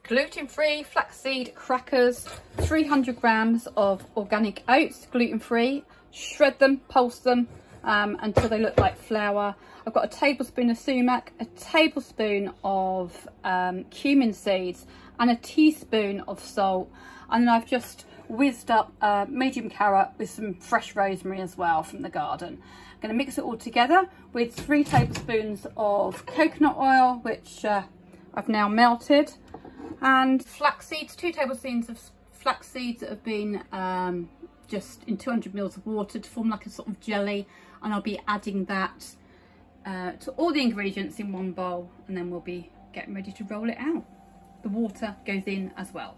gluten-free flaxseed crackers, 300 grams of organic oats, gluten-free. Shred them, pulse them until they look like flour. I've got a tablespoon of sumac, a tablespoon of cumin seeds, and a teaspoon of salt. And then I've just whizzed up a medium carrot with some fresh rosemary as well from the garden. I'm going to mix it all together with 3 tablespoons of coconut oil, which I've now melted, and flax seeds, 2 tablespoons of flax seeds that have been just in 200 mils of water to form like a sort of jelly. And I'll be adding that to all the ingredients in one bowl, and then we'll be getting ready to roll it out. The water goes in as well.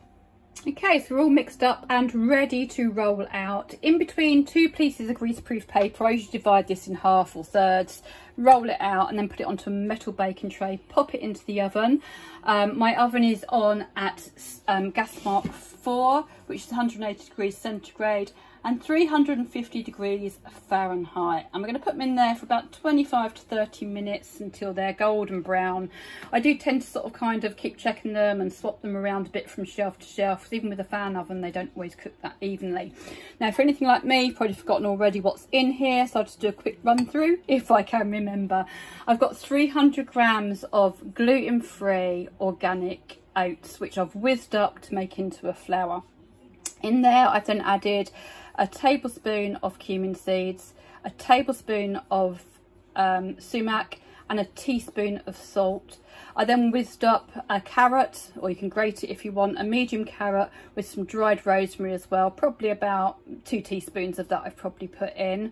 Okay, so we're all mixed up and ready to roll out. In between 2 pieces of greaseproof paper, I usually divide this in half or thirds, roll it out and then put it onto a metal baking tray, pop it into the oven. My oven is on at gas mark 4, which is 180 degrees centigrade and 350 degrees Fahrenheit. And we're going to put them in there for about 25 to 30 minutes until they're golden brown. I do tend to sort of kind of keep checking them and swap them around a bit from shelf to shelf, because even with a fan oven they don't always cook that evenly. Now for anything like me, you've probably forgotten already what's in here, so I'll just do a quick run through if I can remember. I've got 300 grams of gluten-free organic oats, which I've whizzed up to make into a flour. In there I've then added a tablespoon of cumin seeds, a tablespoon of sumac, and a teaspoon of salt. I then whizzed up a carrot, or you can grate it if you want, a medium carrot with some dried rosemary as well, probably about 2 teaspoons of that I've probably put in.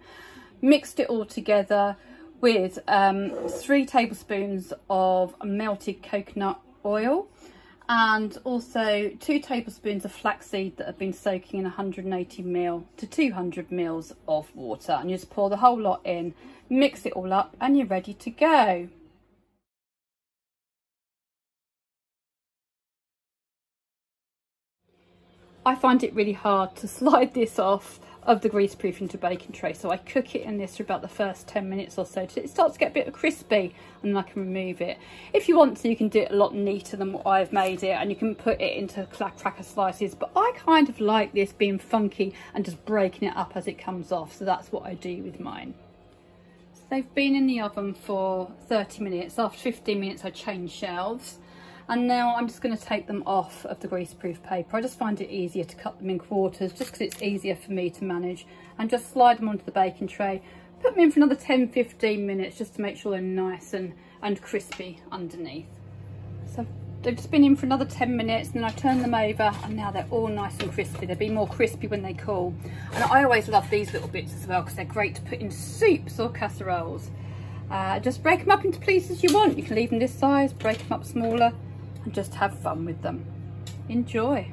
Mixed it all together with 3 tablespoons of melted coconut oil, and also 2 tablespoons of flaxseed that have been soaking in 180 ml to 200 ml of water. And you just pour the whole lot in, mix it all up, and you're ready to go. I find it really hard to slide this off of the greaseproof into a baking tray, so I cook it in this for about the first 10 minutes or so till it starts to get a bit crispy, and then I can remove it. If you want to, you can do it a lot neater than what I've made it, and you can put it into cracker slices, but I kind of like this being funky and just breaking it up as it comes off, so that's what I do with mine. So they've been in the oven for 30 minutes. After 15 minutes I changed shelves, and now I'm just going to take them off of the greaseproof paper. I just find it easier to cut them in quarters, just because it's easier for me to manage, and just slide them onto the baking tray. Put them in for another 10-15 minutes just to make sure they're nice and crispy underneath. So they've just been in for another 10 minutes, and then I turn them over, and now they're all nice and crispy. They'll be more crispy when they cool. And I always love these little bits as well, because they're great to put in soups or casseroles. Just break them up into pieces you want. You can leave them this size, break them up smaller, and just have fun with them. Enjoy.